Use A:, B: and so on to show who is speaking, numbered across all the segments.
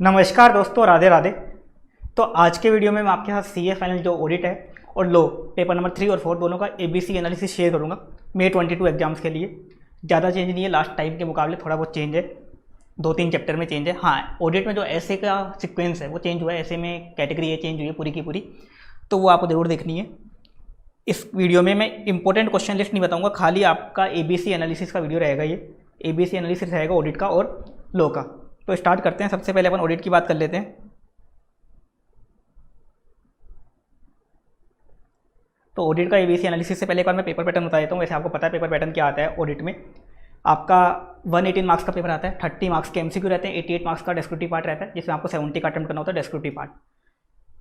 A: नमस्कार दोस्तों, राधे राधे। तो आज के वीडियो में मैं आपके साथ CA फाइनल जो ऑडिट है और लो पेपर नंबर 3 और 4 दोनों का ABC एनालिसिस शेयर करूंगा May 22 एग्जाम्स के लिए। ज़्यादा चेंज नहीं है, लास्ट टाइम के मुकाबले थोड़ा बहुत चेंज है, 2-3 चैप्टर में चेंज है। हाँ, ऑडिट में जो ऐसे का सिक्वेंस है वो चेंज हुआ है, ऐसे में कैटेगरी ये चेंज हुई है पूरी की पूरी, तो वो आपको ज़रूर देखनी है। इस वीडियो में मैं इंपॉर्टेंट क्वेश्चन लिस्ट नहीं बताऊँगा, खाली आपका ABC एनालिसिस का वीडियो रहेगा। ये ABC एनालिसिस रहेगा ऑडिट का और लो का। तो स्टार्ट करते हैं। सबसे पहले अपन ऑडिट की बात कर लेते हैं। तो ऑडिट का ABC एनालिसिस से पहले एक बार मैं पेपर पैटर्न बता देता हूँ। वैसे आपको पता है पेपर पैटर्न क्या आता है ऑडिट में। आपका 118 मार्क्स का पेपर आता है, 30 मार्क्स के MCQ रहते हैं, 88 मार्क्स का डिस्क्रिप्टिव पार्ट रहता है, जिसमें आपको 70 का अटेम्प्ट करना होता है डिस्क्रिप्टिव पार्ट।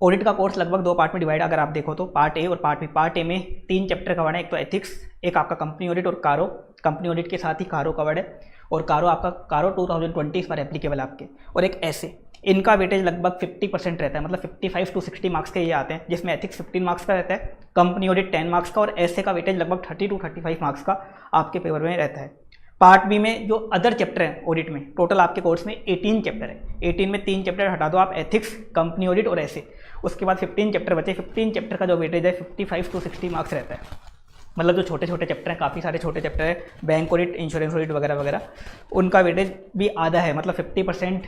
A: ऑडिट का कोर्स लगभग 2 पार्ट में डिवाइड अगर आप देखो तो, पार्ट ए और पार्ट बी। पार्ट ए में 3 चैप्टर कवर्ड है, एक तो एथिक्स, एक आपका कंपनी ऑडिट और कारो। कंपनी ऑडिट के साथ ही कारो कवर्ड है, और कारो आपका कारो 2020 इस बार एप्लीकेबल है आपके, और एक ऐसे। इनका वेटेज लगभग 50% रहता है, मतलब 55 to 60 मार्क्स के ये आते हैं, जिसमें एथिक्स 15 मार्क्स का रहता है, कंपनी ऑडिट 10 मार्क्स का, और ऐसे का वेटेज लगभग 30 to 35 मार्क्स का आपके पेपर में रहता है। पार्ट बी में जो अदर चैप्टर है ऑडिट में, टोटल आपके कोर्स में 18 चैप्टर है। 18 में 3 चैप्टर हटा दो आप, एथिक्स, कंपनी ऑडिट और ऐसे। उसके बाद 15 चैप्टर बचे। 15 चैप्टर का जो वेटेज है 55 to 60 मार्क्स रहता है। मतलब जो छोटे छोटे चैप्टर हैं, काफ़ी सारे छोटे चैप्टर है, बैंक ऑडिट, इंश्योरेंस ऑडिट वगैरह वगैरह, उनका वेटेज भी आधा है। मतलब 50%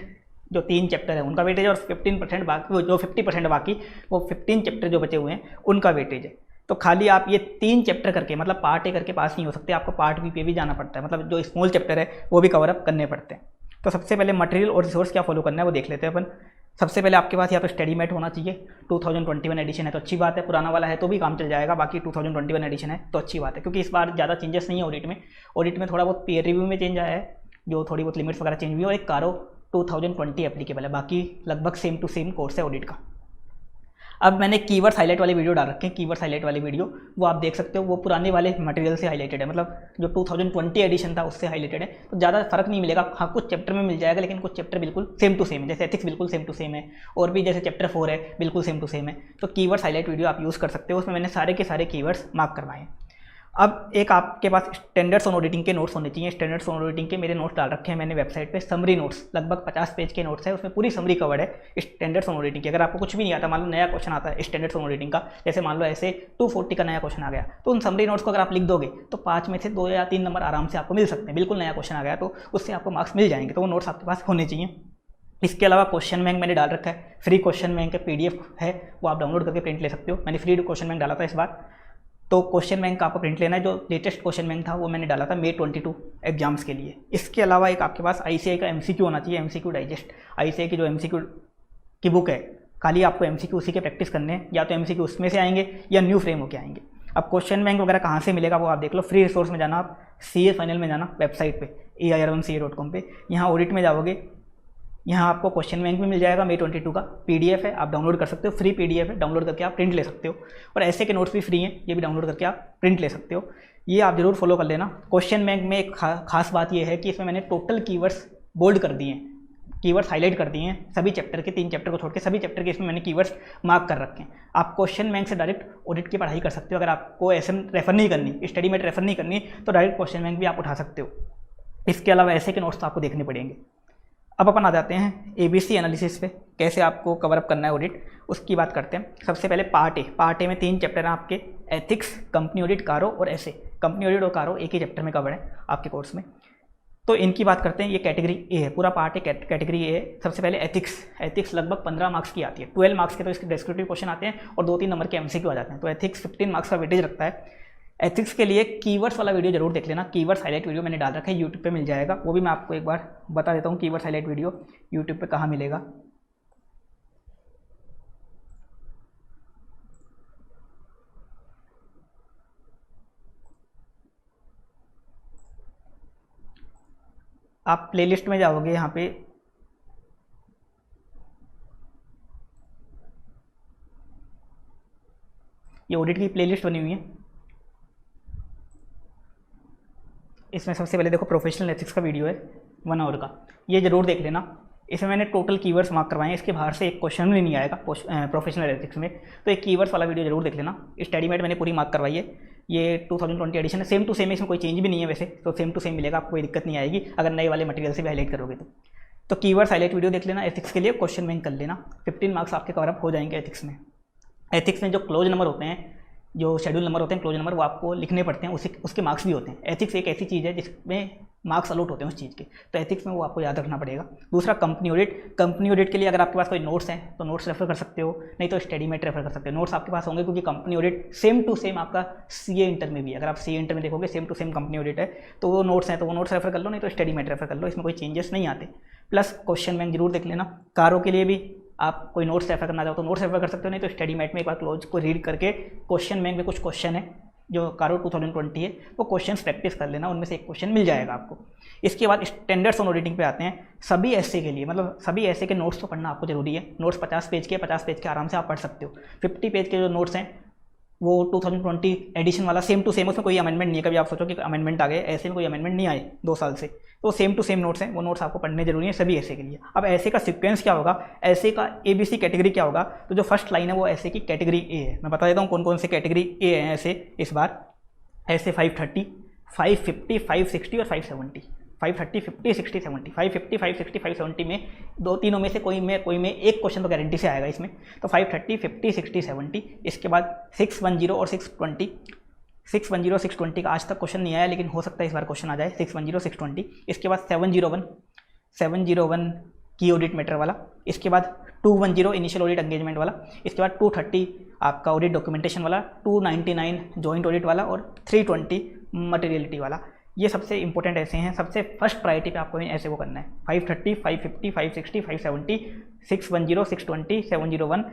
A: जो 3 चैप्टर है उनका वेटेज, और 15% बाकी, जो 50% बाकी वो 15 चैप्टर जो बचे हुए हैं उनका वेटेज है। तो खाली आप ये 3 चैप्टर करके, मतलब पार्ट ए करके पास नहीं हो सकते, आपको पार्ट बी पे भी जाना पड़ता है। मतलब जो स्मॉल चैप्टर है वो भी कवर अप करने पड़ते हैं। तो सबसे पहले मटेरियल और रिसोर्स क्या फॉलो करना है वो देख लेते हैं अपन। सबसे पहले आपके पास यहाँ पे स्टडी मेट होना चाहिए। 2021 एडिशन है तो अच्छी बात है, पुराना वाला है तो भी काम चल जाएगा, बाकी 2021 एडिशन है तो अच्छी बात है, क्योंकि इस बार ज़्यादा चेंजेस नहीं है ऑडिट में। ऑडिट में थोड़ा बहुत पीयर रिव्यू में चेंज आया है, जो थोड़ी बहुत लिमिट्स वगैरह चेंज हुई है, और एक कारो 2020 एप्लीकेबल है, बाकी लगभग सेम टू सेम कोर्स है ऑडिट का। अब मैंने कीवर्ड्स हाईलाइट वाले वीडियो डाल रखे हैं, कीवर्ड्स हाईलाइट वाले वीडियो वो आप देख सकते हो, वो पुराने वाले मटेरियल से हाईलाइटेड है, मतलब जो 2020 एडिशन था उससे हाईलाइटेड है। तो ज़्यादा फर्क नहीं मिलेगा, हाँ कुछ चैप्टर में मिल जाएगा, लेकिन कुछ चैप्टर बिल्कुल सेम टू सेम है। जैसे एथिक्स बिल्कुल सेम टू सेम है, और भी जैसे चैप्टर 4 है बिल्कुल सेम टू सेम है। तो कीवर्ड्स हाईलाइट वीडियो आप यूज़ कर सकते हो, उसमें मैंने सारे के सारे कीवर्ड्स मार्क करवाए हैं। अब एक आपके पास स्टैंडर्ड्स ऑन ऑडिटिंग के नोट्स होने चाहिए। स्टैंडर्ड्स ऑन ऑडिटिंग के मेरे नोट्स डाल रखे हैं मैंने वेबसाइट पे, समरी नोट्स, लगभग 50 पेज के नोट्स है, उसमें पूरी समरी कवर्ड है स्टैंडर्ड्स ऑन ऑडिटिंग की। अगर आपको कुछ भी नहीं आता, मान लो नया क्वेश्चन आता है स्टैंडर्ड्स ऑन ऑडिटिंग का, जैसे मान लो ऐसे 240 का नया क्वेश्चन आ गया, तो उन समरी नोट्स को अगर आप लिख दोगे तो 5 में से 2 या 3 नंबर आराम से आपको मिल सकते हैं। बिल्कुल नया क्वेश्चन आ गया तो उससे आपको मार्क्स मिल जाएंगे, तो वो नोट्स आपके पास होने चाहिए। इसके अलावा क्वेश्चन बैंक मैंने डाल रखा है, फ्री क्वेश्चन बैंक का PDF है, वो आप डाउनलोड करके प्रिंट ले सकते हो। मैंने फ्री क्वेश्चन बैंक डाला था इस बार, तो क्वेश्चन बैंक का आपको प्रिंट लेना है। जो लेटेस्ट क्वेश्चन बैंक था वो मैंने डाला था May 22 एग्जाम्स के लिए। इसके अलावा एक आपके पास ICAI का MCQ होना चाहिए, MCQ डाइजेस्ट। ICAI की जो MCQ की बुक है, खाली आपको MCQ उसी के प्रैक्टिस करने हैं, या तो MCQ उसमें से आएंगे या न्यू फ्रेम होके आएंगे। अब क्वेश्चन बैंक वगैरह कहाँ से मिलेगा वो आप देख लो। फ्री रिसोर्स में जाना, आप CA फाइनल में जाना वेबसाइट पे AIR1CA.com पे, यहाँ ऑडिट में जाओगे, यहाँ आपको क्वेश्चन बैंक भी मिल जाएगा। May 22 का PDF है, आप डाउनलोड कर सकते हो, फ्री PDF है, डाउनलोड करके आप प्रिंट ले सकते हो। और ऐसे के नोट्स भी फ्री हैं, ये भी डाउनलोड करके आप प्रिंट ले सकते हो। ये आप जरूर फॉलो कर लेना। क्वेश्चन बैंक में एक खास बात ये है कि इसमें मैंने टोटल कीवर्ड्स बोल्ड कर दिए हैं, कीवर्ड्स हाईलाइट कर दिए हैं सभी चैप्टर के, 3 चैप्टर को छोड़ के सभी चैप्टर के इसमें मैंने कीवर्ड्स मार्क कर रखे हैं। आप क्वेश्चन बैंक से डायरेक्ट ऑडिट की पढ़ाई कर सकते हो। अगर आपको SM रेफर नहीं करनी, स्टडी मेट रेफर नहीं करनी, तो डायरेक्ट क्वेश्चन बैंक भी आप उठा सकते हो। इसके अलावा ऐसे के नोट्स तो आपको देखने पड़ेंगे। अब अपन आ जाते हैं ABC एनालिसिस पे, कैसे आपको कवर अप करना है ऑडिट, उसकी बात करते हैं। सबसे पहले पार्ट ए में 3 चैप्टर हैं आपके, एथिक्स, कंपनी ऑडिट, कारो और ऐसे। कंपनी ऑडिट और कारो एक ही चैप्टर में कवर है आपके कोर्स में, तो इनकी बात करते हैं। ये कैटेगरी ए है, पूरा पार्ट ए कैटेगरी ए है। सबसे पहले एथिक्स लगभग 15 मार्क्स की आती है, 12 मार्क्स के तो इसके डिस्क्रिप्टिव क्वेश्चन आते हैं और 2-3 नंबर के MCQ आ जाते हैं। तो एथिक्स 15 मार्क्स का वेटेज रखता है। एथिक्स के लिए कीवर्ड्स वाला वीडियो जरूर देख लेना। कीवर्ड्स हाईलाइट वीडियो मैंने डाल रखा है, यूट्यूब पे मिल जाएगा, वो भी मैं आपको एक बार बता देता हूँ कीवर्ड्स हाईलाइट वीडियो यूट्यूब पे कहाँ मिलेगा। आप प्लेलिस्ट में जाओगे, यहाँ पे ये ऑडिट की प्लेलिस्ट बनी हुई है। इसमें सबसे पहले देखो प्रोफेशनल एथिक्स का वीडियो है 1 आवर का, ये जरूर देख लेना। इसमें मैंने टोटल कीवर्ड्स मार्क करवाए हैं, इसके बाहर से एक क्वेश्चन भी नहीं आएगा प्रोफेशनल एथिक्स में, तो एक कीवर्ड्स वाला वीडियो जरूर देख लेना। स्टडीमेट मैंने पूरी मार्क करवाई है, ये 2020 एडिशन है, सेम टू सेम है, इसमें कोई चेंज भी नहीं है वैसे, तो सेम टू सेम मिलेगा, आपको कोई दिक्कत नहीं आएगी अगर नए वाले मटेरियल से भी हाईलाइट करोगे तो कीवर्ड्स हाईलाइट वीडियो देख लेना। एथिक्स के लिए क्वेश्चन बैंक कर लेना, 15 मार्क्स आपके कवरअप हो जाएंगे एथिक्स में। एथिक्स में जो क्लोज नंबर होते हैं, जो शेड्यूल नंबर होते हैं क्लोज नंबर, वो आपको लिखने पड़ते हैं, उसके मार्क्स भी होते हैं। एथिक्स एक ऐसी चीज़ है जिसमें मार्क्स अलॉट होते हैं उस चीज़ के, तो एथिक्स में वो आपको याद रखना पड़ेगा। दूसरा कंपनी ऑडिट, कंपनी ऑडिट के लिए अगर आपके पास कोई नोट्स हैं तो नोट्स रेफर कर सकते हो, नहीं तो स्टडीमेट रेफर कर सकते हो। नोट्स आपके पास होंगे क्योंकि company audit same to same आपका सीए इंटर में भी है, अगर आप सीए इंटर में देखोगे same to same company audit है, तो वो नोट्स हैं तो वो नोट्स रेफर कर लो, नहीं तो स्टडीमेट रेफर कर लो, इसमें कोई चेंजेस नहीं आते। प्लस क्वेश्चन बैंक जरूर देख लेना। कारों के लिए भी आप कोई नोट्स रेफर करना चाहो तो नोट्स रेफर कर सकते हो, नहीं तो स्टडीमेट में एक बार क्लोज को रीड करके क्वेश्चन बैंक में कुछ क्वेश्चन है जो कारो 2020 है, वो क्वेश्चन प्रैक्टिस कर लेना, उनमें से एक क्वेश्चन मिल जाएगा आपको। इसके बाद स्टैंडर्ड्स ऑन ऑडिटिंग पे आते हैं। सभी ऐसे के लिए, मतलब सभी ऐसे के नोट्स तो पढ़ना आपको जरूरी है। नोट्स 50 पेज के, 50 पेज के आराम से आप पढ़ सकते हो। 50 पेज के जो नोट्स हैं वो 2020 एडिशन वाला सेम टू सेम, उसमें कोई अमेंडमेंट नहीं है। कभी आप सोचो कि अमेंडमेंट आ गए, ऐसे में कोई अमेंडमेंट नहीं आए 2 साल से, तो सेम टू सेम नोट्स हैं, वो नोट्स आपको पढ़ने जरूरी है सभी ऐसे के लिए। अब ऐसे का सीक्वेंस क्या होगा, ऐसे का ABC कैटेगरी क्या होगा, तो जो फर्स्ट लाइन है वो ऐसे की कैटेगरी ए है। मैं बता देता हूँ कौन कौन से कैटेगरी ए हैं ऐसे इस बार। ऐसे 530, 550, 560 और 570। 530, 50, 60, 70, 550, 560, 570 में दो तीनों में से कोई में एक क्वेश्चन तो गारंटी से आएगा इसमें। तो 530, 50, 60, 70। इसके बाद 610 और 620। 610, 620 का आज तक क्वेश्चन नहीं आया, लेकिन हो सकता है इस बार क्वेश्चन आ जाए। 610, 620। इसके बाद 701 की ऑडिट मैटर वाला। इसके बाद 210 इनिशियल ऑडिट एंगेजमेंट वाला। इसके बाद 230 आपका ऑडिट डॉक्यूमेंटेशन वाला, 299 जॉइंट ऑडिट वाला और 320 मटेरियलिटी वाला। ये सबसे इंपॉर्टेंट ऐसे हैं। सबसे फर्स्ट प्रायोरिटी पे आपको ऐसे को करना है। 530, 550, 560, 570, 610, 620, 701,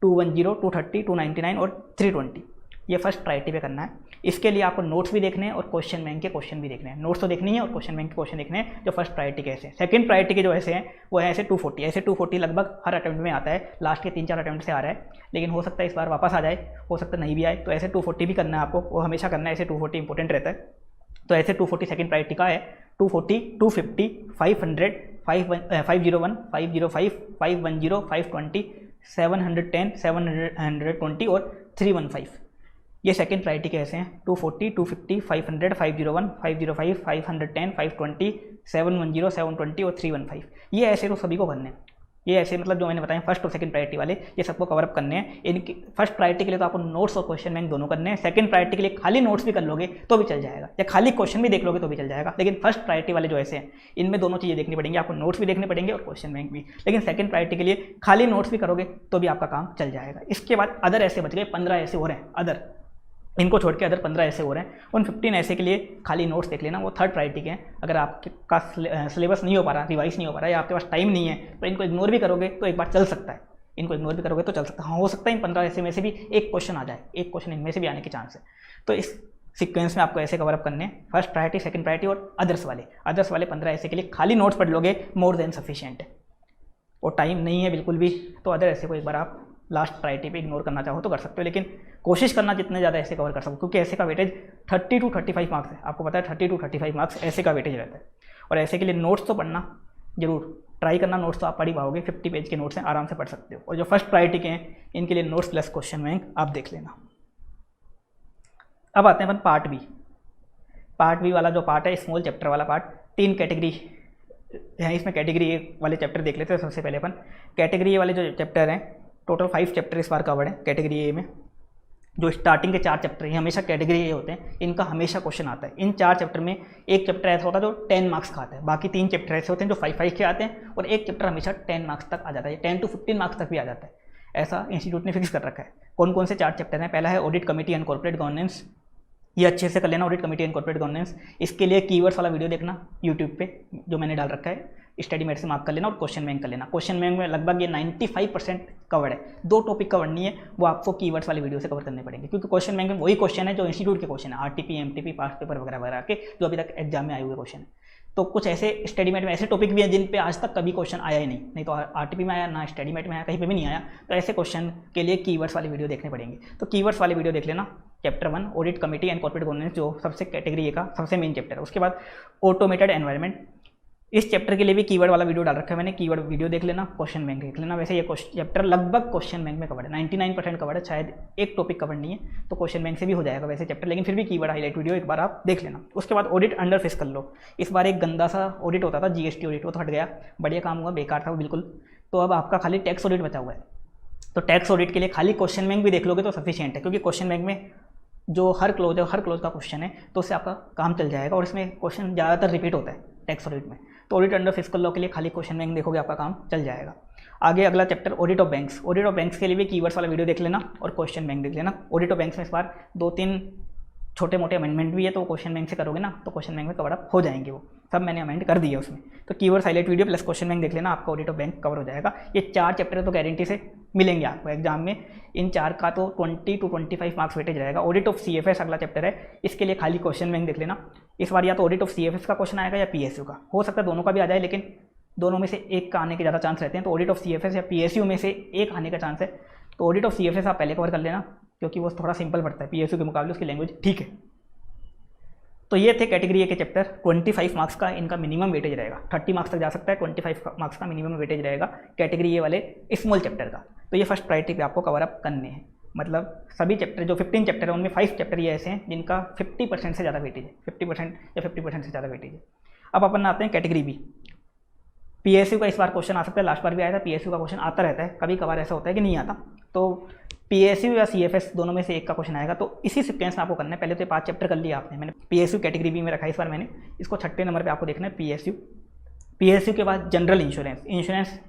A: 210, 230, 299 और 320। ये फर्स्ट प्रायोरिटी पे करना है। इसके लिए आपको नोट्स भी देखने हैं और क्वेश्चन बैंक के क्वेश्चन भी देखने हैं। नोट्स तो देखनी है और क्वेश्चन बैंक के क्वेश्चन देखने हैं, जो फर्स्ट प्रायोरिटी के ऐसे। सेकंड प्रायोरिटी के जो ऐसे हैं वो है ऐसे 240। ऐसे 240 लगभग हर अटेम्प्ट में आता है, लास्ट के 3-4 अटेम्प्ट से आ रहा है, लेकिन हो सकता है इस बार वापस आ जाए, हो सकता है नहीं भी आए। तो ऐसे 240 भी करना है आपको, वो हमेशा करना है। ऐसे 240 इंपॉर्टेंट रहता है। तो ऐसे 240 सेकंड प्रायोरिटी का है। 240, 250, 500, 501, 505, 510, 520, 710, 720 और 315। ये सेकंड प्रायोरिटी के ऐसे हैं। 240, 250, 500, 501, 505, 510, 520, 710, 720 और 315। ये ऐसे तो सभी को करने हैं। ये ऐसे मतलब जो मैंने बताया फर्स्ट और सेकंड प्रायोरिटी वाले, ये सबको कवर अप करने हैं। इनकी फर्स्ट प्रायोरिटी के लिए तो आपको नोट्स और क्वेश्चन बैंक दोनों करने हैं। सेकंड प्रायोरिटी के लिए खाली नोट्स भी कर लोगे तो भी चल जाएगा, या खाली क्वेश्चन भी देख लोगे तो भी चल जाएगा। लेकिन फर्स्ट प्रायोरिटी वाले जो ऐसे हैं, इनमें दोनों चीज़ें देखनी पड़ेंगी, आपको नोट्स भी देखने पड़ेंगे और क्वेश्चन बैंक भी। लेकिन सेकंड प्रायोरिटी के लिए खाली नोट्स भी करोगे तो भी आपका काम चल जाएगा। इसके बाद अदर ऐसे बच गए, 15 ऐसे हो रहे हैं अदर, इनको छोड़ के अदर 15 ऐसे हो रहे हैं। उन 15 ऐसे के लिए खाली नोट्स देख लेना, वो थर्ड प्रायोरिटी के हैं। अगर आपका सिलेबस नहीं हो पा रहा, रिवाइज नहीं हो पा रहा, या आपके पास टाइम नहीं है, तो इनको इग्नोर भी करोगे तो एक बार चल सकता है। इनको इग्नोर भी करोगे तो चल सकता है। हाँ, हो सकता है इन 15 ऐसे में से भी एक क्वेश्चन आ जाए, एक क्वेश्चन इनमें से भी आने के चांस है। तो इस सीक्वेंस में आपको ऐसे कवर अप करने हैं। फर्स्ट प्रायोरिटी, सेकंड प्रायोरिटी और अदर्स वाले 15 ऐसे के लिए खाली नोट्स पढ़ लोगे, मोर देन सफिशिएंट है। और टाइम नहीं है बिल्कुल भी, तो अदर ऐसे को एक बार आप लास्ट प्रायोरिटी पे इग्नोर करना चाहो तो कर सकते हो, लेकिन कोशिश करना जितने ज़्यादा ऐसे कवर कर सको, क्योंकि ऐसे का वेटेज 30 to 35 मार्क्स है। आपको पता है 30 to 35 मार्क्स ऐसे का वेटेज रहता है। और ऐसे के लिए नोट्स तो पढ़ना जरूर ट्राई करना। नोट्स तो आप पढ़ ही पाओगे, 50 पेज के नोट्स हैं, आराम से पढ़ सकते हो। और जो फर्स्ट प्रायोरिटी के हैं इनके लिए नोट्स प्लस क्वेश्चन बैंक आप देख लेना। अब आते हैं अपन पार्ट बी। पार्ट बी वाला जो पार्ट है, स्मॉल चैप्टर वाला पार्ट, 3 कैटेगरी है इसमें। कैटेगरी ए वाले चैप्टर देख लेते हैं सबसे पहले अपन। कैटेगरी ए वाले जो चैप्टर हैं, टोटल 5 चैप्टर इस बार कवर्ड है कैटेगरी ए में। जो स्टार्टिंग के 4 चैप्टर हैं हमेशा कैटेगरी ए होते हैं, इनका हमेशा क्वेश्चन आता है। इन 4 चैप्टर में एक चैप्टर ऐसा होता है जो 10 मार्क्स का आता है, बाकी 3 चैप्टर ऐसे होते हैं जो 5-5 के आते हैं, और एक चैप्टर हमेशा 10 मार्क्स तक आ जाता है, 10 to 15 मार्क्स तक भी आ जाता है। ऐसा इंस्टीट्यूट ने फिक्स कर रखा है। कौन कौन से 4 चैप्टर हैं? पहला है audit committee and corporate governance, ये अच्छे से कर लेना, audit committee and corporate governance. इसके लिए कीवर्ड्स वाला वीडियो देखना यूट्यूब पे जो मैंने डाल रखा है, स्टडी मेट से मार्क कर लेना और क्वेश्चन बैंक कर लेना। क्वेश्चन बैंक में लगभग ये 95% कवर्ड है, 2 टॉपिक कवर नहीं है, वो आपको कीवर्ड्स वाले वीडियो से कवर करने पड़ेंगे, क्योंकि क्वेश्चन बैंक में वही क्वेश्चन है जो इंस्टीट्यूट के क्वेश्चन है, आरटीपी, एमटीपी, पास्ट पेपर वगैरह वगैरह के जो अभी तक एग्जाम में आए हुए क्वेश्चन है। तो कुछ ऐसे स्टडी मेट में ऐसे टॉपिक भी हैं जिन पे आज तक कभी क्वेश्चन आया ही नहीं तो आरटीपी में आया ना, स्टडी मेट में आया, कहीं पे भी नहीं आया। तो ऐसे क्वेश्चन के लिए कीवर्ड्स वाले वीडियो देखने पड़ेंगे। तो कीवर्ड्स वाले वीडियो देख लेना। Chapter 1 audit committee and corporate governance, जो सबसे कैटेगरी ए का सबसे मेन चैप्टर है। उसके बाद ऑटोमेटेड एनवायरनमेंट, इस चैप्टर के लिए भी कीवर्ड वाला वीडियो डाल रखा है मैंने, कीवर्ड वीडियो देख लेना। क्वेश्चन बैंक देख लेना। वैसे ये चैप्टर लगभग क्वेश्चन बैंक में कवर्ड है, 99% कवर्ड है, शायद एक टॉपिक कवर्ड नहीं है, तो क्वेश्चन बैंक से भी हो जाएगा वैसे चैप्टर, लेकिन फिर भी कीवर्ड हाईलाइट वीडियो एक बार आप देख लेना। उसके बाद ऑडिट अंडर फेस कर लो। इस बार एक गंदा सा ऑडिट होता था, जीएसटी ऑडिट, वो तो हट गया, बढ़िया काम हुआ, बेकार था वो बिल्कुल। तो अब आपका खाली टैक्स ऑडिट बचा हुआ है। तो टैक्स ऑडिट के लिए खाली क्वेश्चन बैंक भी देख लोगे तो सफिशिएंट है, क्योंकि क्वेश्चन बैंक में जो हर क्लोज का क्वेश्चन है तो उससे आपका काम चल जाएगा, और इसमें क्वेश्चन ज़्यादातर रिपीट होता है टैक्स ऑडिट में। तो ऑडिट अंडर फिस्कल लॉ के लिए खाली क्वेश्चन बैंक देखोगे आपका काम चल जाएगा। आगे अगला chapter audit of banks. Audit of banks के लिए भी कीवर्ड्स वाला वीडियो देख लेना और क्वेश्चन बैंक देख लेना। ऑडिट ऑफ बैंक्स में इस बार 2-3 छोटे मोटे अमेंडमेंट भी है, तो क्वेश्चन बैंक से करोगे ना तो क्वेश्चन बैंक में कवर अप हो जाएंगे, वो सब मैंने अमेंड कर दिया उसमें। तो keywords highlight video plus question bank देख लेना, आपका ऑडिट ऑफ बैंक कवर हो जाएगा। ये 4 चैप्टर तो गारंटी से मिलेंगे आपको एग्जाम में। इन 4 का तो 20 to 25 मार्क्स वेटेज रहेगा। ऑडिट ऑफ सीएफएस अगला चैप्टर है, इसके लिए खाली क्वेश्चन बैंक देख लेना। इस बार या तो ऑडिट ऑफ सीएफएस का क्वेश्चन आएगा या पीएसयू का, हो सकता है दोनों का भी आ जाए, लेकिन दोनों में से एक का आने के ज़्यादा चांस रहते हैं। तो ऑडिट ऑफ सीएफएस या पीएसयू में से एक आने का चांस है। तो ऑडिट ऑफ सीएफएस आप पहले कवर कर लेना, क्योंकि वो थोड़ा सिंपल पड़ता है, पीएसयू के मुकाबले उसकी लैंग्वेज ठीक है। तो ये थे कैटेगरी ए के चैप्टर। 25 मार्क्स का इनका मिनिमम वेटेज रहेगा, 30 मार्क्स तक जा सकता है, 25 मार्क्स का मिनिमम वेटेज रहेगा कैटेगरी ए वाले स्मॉल चैप्टर का। तो ये फर्स्ट प्रायोरिटी पे आपको कवर अप करने हैं। मतलब सभी चैप्टर जो 15 चैप्टर है उनमें 5 चैप्टर ये ऐसे हैं जिनका 50% से ज़्यादा वेटेज है, 50% या 50% से ज़्यादा वेटेज है। अब अपन आते हैं कैटेगरी बी। पीएसयू का इस बार क्वेश्चन आ सकता है, लास्ट बार भी आया था, पीएसयू का क्वेश्चन आता रहता है, कभी कभार ऐसा होता है कि नहीं आता। तो पीएसयू या सीएफएस दोनों में से एक का क्वेश्चन आएगा। तो इसी सीक्वेंस में आपको करना है। पहले तो 5 चैप्टर कर लिया आपने, मैंने पीएसयू कैटेगरी बी में रखा है इस बार मैंने, इसको 6ठे नंबर पे आपको देखना है पीएसयू के बाद जनरल इंश्योरेंस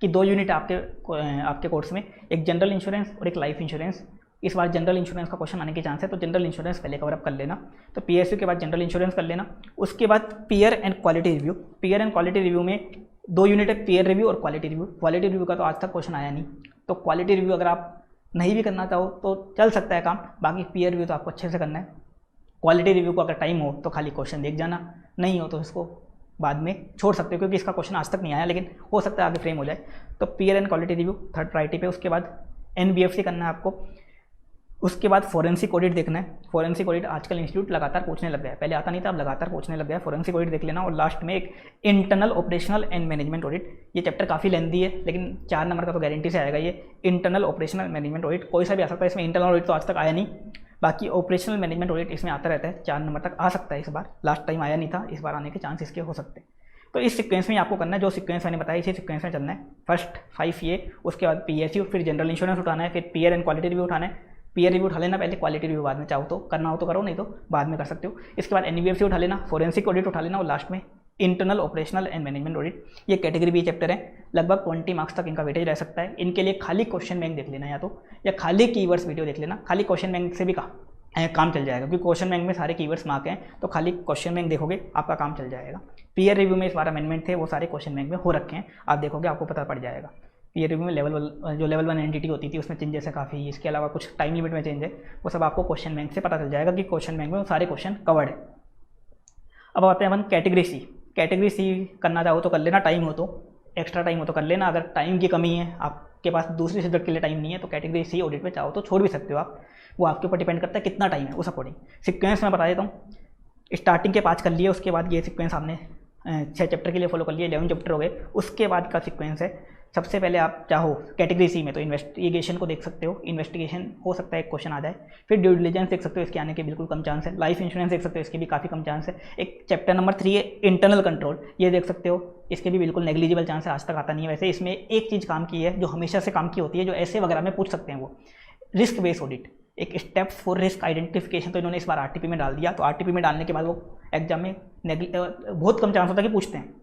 A: की 2 यूनिट आपके कोर्स में, एक जनरल इंश्योरेंस और एक लाइफ इंश्योरेंस। इस बार जनरल इंश्योरेंस का क्वेश्चन आने के चांस है, तो जनरल इंश्योरेंस पहले कवर अप कर लेना। तो पीएसयू के बाद जनरल इंश्योरेंस कर लेना। उसके बाद peer and quality review. Peer and quality review में 2 यूनिट है, पीयर रिव्यू और क्वालिटी रिव्यू। क्वालिटी रिव्यू का तो आज तक क्वेश्चन आया नहीं, तो क्वालिटी रिव्यू अगर आप नहीं भी करना चाहो तो चल सकता है काम, बाकी पीयर रिव्यू तो आपको अच्छे से करना है। क्वालिटी रिव्यू को अगर टाइम हो तो खाली क्वेश्चन देख जाना, नहीं हो तो इसको बाद में छोड़ सकते हो, क्योंकि इसका क्वेश्चन आज तक नहीं आया, लेकिन हो सकता है आगे फ्रेम हो जाए। तो peer and quality review third priority पे। उसके बाद एनबीएफसी करना है आपको। उसके बाद फॉरेंसिक ऑडिट देखना है। फॉरेंसिक ऑडिट आजकल इंस्टीट्यूट लगातार पूछने लग गया है, पहले आता नहीं था, अब लगातार पूछने लग गया है। फॉरेंसिक ऑडिट देख लेना। और लास्ट में एक internal operational and management audit. ये चैप्टर काफ़ी लेंथी है, लेकिन 4 नंबर का तो गारंटी से आएगा। ये इंटरनल ऑपरेशनल मैनेजमेंट ऑडिट कोई सा भी आ सकता है, इसमें इंटरनल ऑडिट तो आज तक आया नहीं, बाकी ऑपरेशनल मैनेजमेंट ऑडिट इसमें आता रहता है, 4 नंबर तक आ सकता है। इस बार लास्ट टाइम आया नहीं था, इस बार आने के चांस इसके हो सकते हैं। तो इस सीक्वेंस में आपको करना है, जो सीक्वेंस मैंने बताया इसी सीक्वेंस में चलना है। फर्स्ट 5 ये, उसके बाद पीएसयू, फिर जनरल इंश्योरेंस उठाना है, फिर पीयर एंड क्वालिटी रिव्यू उठाना है। पीयर रिव्यू उठा लेना पहले, क्वालिटी रिव्यू बाद में, चाहो तो करना हो तो करो, नहीं तो बाद में कर सकते हो। इसके बाद एनबीएफसी उठा लेना, फॉरेंसिक ऑडिट उठा लेना, और लास्ट में internal operational and management audit. ये कैटेगरी बी चैप्टर है, लगभग 20 मार्क्स तक इनका वेटेज रह सकता है। इनके लिए खाली क्वेश्चन बैंक देख लेना, या खाली कीवर्ड्स वीडियो देख लेना। खाली क्वेश्चन बैंक से भी काम चल जाएगा, क्योंकि क्वेश्चन बैंक में सारे कीवर्ड्स मार्क हैं, तो खाली क्वेश्चन बैंक देखोगे आपका काम चल जाएगा। पीयर रिव्यू में इस बार अमेंडमेंट थे, वो सारे क्वेश्चन बैंक में हो रखे हैं, आप देखोगे आपको पता पड़ जाएगा। पीयर रिव्यू में लेवल 1 एंटिटी होती थी उसमें चेंजेस है काफ़ी, इसके अलावा कुछ टाइम लिमिट में चेंज है, वो सब आपको क्वेश्चन बैंक से पता चल जाएगा कि क्वेश्चन बैंक में वो सारे क्वेश्चन कवर्ड है। अब आते हैं अपन कैटेगरी सी। कैटेगरी सी करना चाहो तो कर लेना, टाइम हो तो, एक्स्ट्रा टाइम हो तो कर लेना। अगर टाइम की कमी है, आपके पास दूसरी सब्जेक्ट के लिए टाइम नहीं है, तो कैटेगरी सी ऑडिट में चाहो तो छोड़ भी सकते हो आप, वो आपके ऊपर डिपेंड करता है कितना टाइम है उस अकॉर्डिंग। सीक्वेंस मैं बता देता हूँ। स्टार्टिंग के 5 कर लिए, उसके बाद ये सीक्वेंस आपने 6 चैप्टर के लिए फॉलो कर लिए, 11 चैप्टर हो गए। उसके बाद का सीक्वेंस है, सबसे पहले आप चाहो कैटेगरी सी में तो इन्वेस्टिगेशन को देख सकते हो, इन्वेस्टिगेशन हो सकता है एक क्वेश्चन आ जाए। फिर ड्यू डिलिजेंस देख सकते हो, इसके आने के बिल्कुल कम चांस है। लाइफ इंश्योरेंस देख सकते हो, इसके भी काफ़ी कम चांस है। एक चैप्टर नंबर 3 है इंटरनल कंट्रोल, ये देख सकते हो, इसके भी बिल्कुल नेग्लिजिबल चांस है, आज तक आता नहीं है। वैसे इसमें एक चीज़ काम की है जो हमेशा से काम की होती है, जो ऐसे वगैरह में पूछ सकते हैं, वो रिस्क बेस्ड ऑडिट, एक स्टेप्स फॉर रिस्क आइडेंटिफिकेशन। तो इन्होंने इस बार आरटीपी में डाल दिया, तो आरटीपी में डालने के बाद वो एग्जाम में बहुत कम चांस होता है कि पूछते हैं,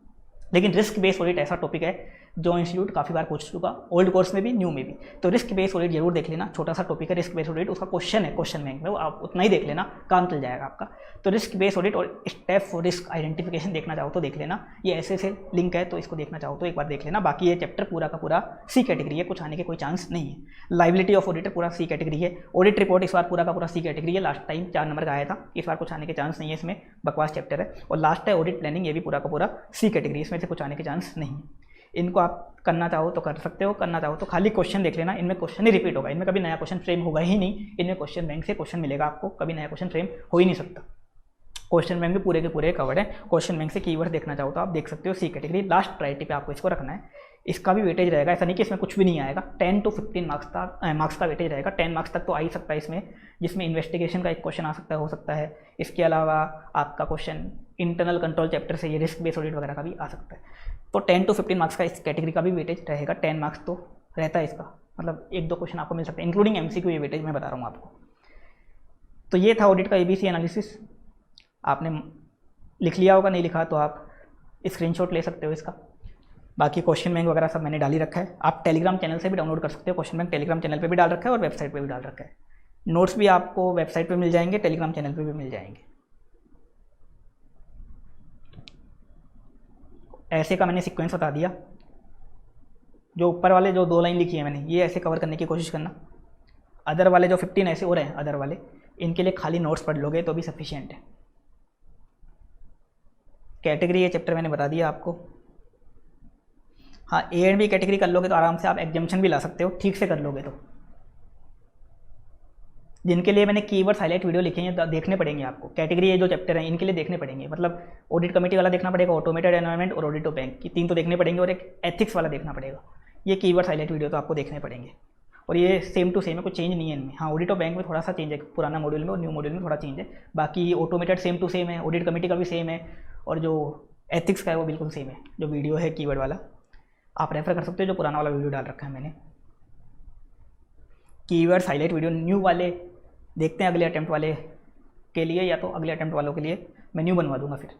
A: लेकिन रिस्क बेस्ड ऑडिट ऐसा टॉपिक है जो इंस्टीट्यूट काफ़ी बार पूछ चुका, ओल्ड कोर्स में भी न्यू में भी। तो रिस्क बेस्ड ऑडिट जरूर देख लेना, छोटा सा टॉपिक है रिस्क बेस्ड ऑडिट, उसका क्वेश्चन है क्वेश्चन बैंक में, वो आप उतना ही देख लेना, काम चल जाएगा आपका। तो रिस्क बेस्ड ऑडिट और स्टेप फॉर रिस्क आइडेंटिफिकेशन देखना चाहो तो देख लेना, ये ऐसे लिंक है, तो इसको देखना चाहो तो एक बार देख लेना। बाकी ये चैप्टर पूरा का पूरा सी कैटेगरी है, कुछ आने के कोई चांस नहीं है। लाइबिलिटी ऑफ ऑडिटर पूरा सी कैटेगरी है, ऑडिट रिपोर्ट इस बार पूरा का पूरा सी कैटेगरी है, लास्ट टाइम 4 नंबर का आया था, इस बार कुछ आने के चांस नहीं है, इसमें बकवास चैप्टर है। और लास्ट है ऑडिट प्लानिंग, ये भी पूरा का पूरा सी कैटेगरी, इसमें से कुछ आने के चांस नहीं है। इनको आप करना चाहो तो कर सकते हो, करना चाहो तो खाली क्वेश्चन देख लेना, इनमें क्वेश्चन ही रिपीट होगा, इनमें कभी नया क्वेश्चन फ्रेम होगा ही नहीं, इनमें क्वेश्चन बैंक से क्वेश्चन मिलेगा आपको, कभी नया क्वेश्चन फ्रेम हो ही नहीं सकता। क्वेश्चन बैंक भी पूरे के पूरे कवर्ड है, क्वेश्चन बैंक से कीवर्ड देखना चाहो तो आप देख सकते हो। सी कैटेगरी लास्ट प्रायोरिटी पे आपको इसको रखना है, इसका भी वेटेज रहेगा, ऐसा नहीं कि इसमें कुछ भी नहीं आएगा, 10 to 15 मार्क्स का वेटेज रहेगा। 10 मार्क्स तक तो आ ही सकता है इसमें, जिसमें इन्वेस्टिगेशन का एक क्वेश्चन आ सकता है, हो सकता है। इसके अलावा आपका क्वेश्चन इंटरनल कंट्रोल चैप्टर से ये रिस्क बेस्ड ऑडिट वगैरह का भी आ सकता है। तो 10 to 15 मार्क्स का इस कैटेगरी का भी वेटेज रहेगा, 10 मार्क्स तो रहता है इसका, मतलब 1-2 क्वेश्चन आपको मिल सकते हैं, इंक्लूडिंग MCQ, ये वेटेज मैं बता रहा हूँ आपको। तो ये था ऑडिट का ABC एनालिसिस, आपने लिख लिया होगा, नहीं लिखा तो आप स्क्रीनशॉट ले सकते हो इसका। बाकी क्वेश्चन बैंक वगैरह सब मैंने डाल ही रखा है, आप टेलीग्राम चैनल से भी डाउनलोड कर सकते हो, क्वेश्चन बैंक टेलीग्राम चैनल पे भी डाल रखा है और वेबसाइट पे भी डाल रखा है। नोट्स भी आपको वेबसाइट पे मिल जाएंगे, टेलीग्राम चैनल पे भी मिल जाएंगे। ऐसे का मैंने सीक्वेंस बता दिया, जो ऊपर वाले जो 2 लाइन लिखी है मैंने, ये ऐसे कवर करने की कोशिश करना। अदर वाले जो 15 ऐसे और हैं अदर वाले, इनके लिए खाली नोट्स पढ़ लोगे तो भी सफिशिएंट है। कैटेगरी ये चैप्टर मैंने बता दिया आपको। हाँ, A एंड B कैटेगरी कर लोगे तो आराम से आप एग्जाम्शन भी ला सकते हो, ठीक से कर लोगे तो। जिनके लिए मैंने कीवर्ड्स हाईलाइट वीडियो लिखे हैं देखने पड़ेंगे आपको, कैटेगरी ये जो चैप्टर हैं इनके लिए देखने पड़ेंगे, मतलब ऑडिट कमेटी वाला देखना पड़ेगा, ऑटोमेटेड एनवायरनमेंट और ऑडिट ऑफ बैंक, की 3 तो देखने पड़ेंगे, और एक एथिक्स वाला देखना पड़ेगा। ये कीवर्ड्स हाईलाइट वीडियो तो आपको देखने पड़ेंगे, और ये सेम टू सेम है, कुछ चेंज नहीं है इनमें। हाँ, ऑडिट ऑफ बैंक में थोड़ा सा चेंज है, पुराना मॉड्यूल में और न्यू मॉड्यूल में थोड़ा चेंज है, बाकी ऑटोमेटेड सेम टू सेम है, ऑडिट कमेटी का भी सेम है, और जो एथिक्स का है वो बिल्कुल सेम है। जो वीडियो है कीवर्ड वाला आप रेफर कर सकते हो, जो पुराना वाला वीडियो डाल रखा है मैंने। कीवर्ड्स हाईलाइट वीडियो न्यू वाले देखते हैं अगले अटेम्प्ट वाले के लिए, या तो अगले अटेम्प्ट वालों के लिए मैं न्यू बनवा दूंगा। फिर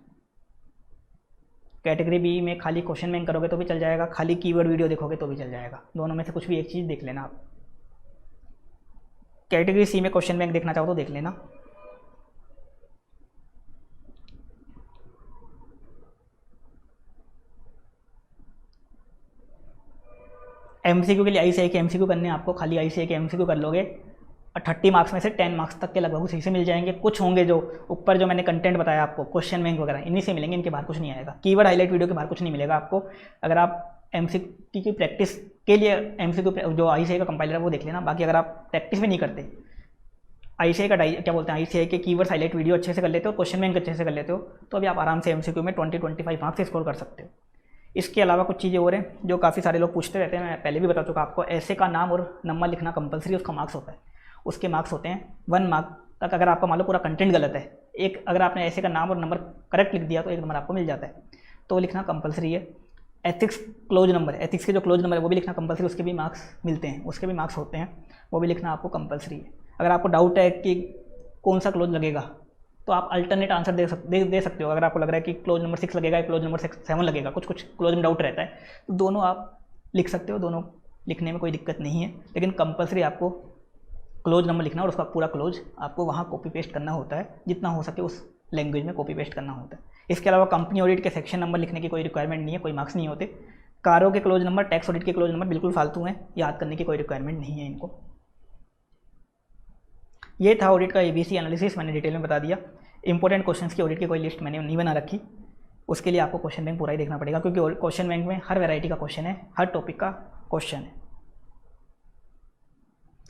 A: कैटेगरी B में खाली क्वेश्चन बैंक करोगे तो भी चल जाएगा, खाली कीवर्ड वीडियो देखोगे तो भी चल जाएगा, दोनों में से कुछ भी एक चीज़ देख लेना आप। कैटेगरी C में क्वेश्चन बैंक देखना चाहो तो देख लेना। MCQ के लिए ICAI के MCQ करने आपको, खाली ICAI के MCQ कर लोगे 30 मार्क्स में से 10 मार्क्स तक के लगभग उसी से मिल जाएंगे। कुछ होंगे जो ऊपर जो मैंने कंटेंट बताया आपको, क्वेश्चन बैंक वगैरह, इन्हीं से मिलेंगे, इनके बाहर कुछ नहीं आएगा। कीवर्ड हाईलाइट वीडियो के बाहर कुछ नहीं मिलेगा आपको। अगर आप MCQ की प्रैक्टिस के लिए MCQ जो ICAI का कंपाइलर है वो देख लेना। बाकी अगर आप प्रैक्टिस भी नहीं करते, ICAI का क्या बोलते हैं, ICAI के कीवर्ड हाईलाइट वीडियो अच्छे से कर लेते हो, क्वेश्चन बैंक अच्छे से कर लेते हो, तो अभी आप आराम से MCQ में 20-25 मार्क्स स्कोर कर सकते हो। इसके अलावा कुछ चीज़ें और हैं जो काफ़ी सारे लोग पूछते रहते हैं, मैं पहले भी बता चुका आपको। ऐसे का नाम और नंबर लिखना कंपलसरी, उसका मार्क्स होता है, उसके मार्क्स होते हैं 1 मार्क तक। अगर आपका मान लो पूरा कंटेंट गलत है, एक अगर आपने ऐसे का नाम और नंबर करेक्ट लिख दिया तो 1 नंबर आपको मिल जाता है, तो लिखना कंपलसरी है। एथिक्स क्लोज नंबर, एथिक्स के जो क्लोज नंबर है वो भी लिखना कंपलसरी, उसके भी मार्क्स मिलते हैं, उसके भी मार्क्स होते हैं, वो भी लिखना आपको कंपलसरी है। अगर आपको डाउट है कि कौन सा क्लोज लगेगा तो आप अल्टरनेट आंसर दे सकते हो। अगर आपको लग रहा है कि क्लोज नंबर 6 लगेगा, क्लोज नंबर 7 लगेगा, कुछ क्लोज में डाउट रहता है, तो दोनों आप लिख सकते हो, दोनों लिखने में कोई दिक्कत नहीं है। लेकिन कंपलसरी आपको क्लोज नंबर लिखना और उसका पूरा क्लोज आपको वहाँ कॉपी पेस्ट करना होता है, जितना हो सके उस लैंग्वेज में कॉपी पेस्ट करना होता है। इसके अलावा कंपनी ऑडिट के सेक्शन नंबर लिखने की कोई रिक्वायरमेंट नहीं है, कोई मार्क्स नहीं होते। कारों के क्लोज नंबर, टैक्स ऑडिट के क्लोज नंबर बिल्कुल फालतू हैं, याद करने की कोई रिक्वायरमेंट नहीं है इनको। ये था ऑडिट का ABC एनालिसिस, मैंने डिटेल में बता दिया। इंपॉर्टेंट क्वेश्चंस की ऑडिट की कोई लिस्ट मैंने नहीं बना रखी, उसके लिए आपको क्वेश्चन बैंक पूरा ही देखना पड़ेगा, क्योंकि क्वेश्चन बैंक में हर वैरायटी का क्वेश्चन है, हर टॉपिक का क्वेश्चन है।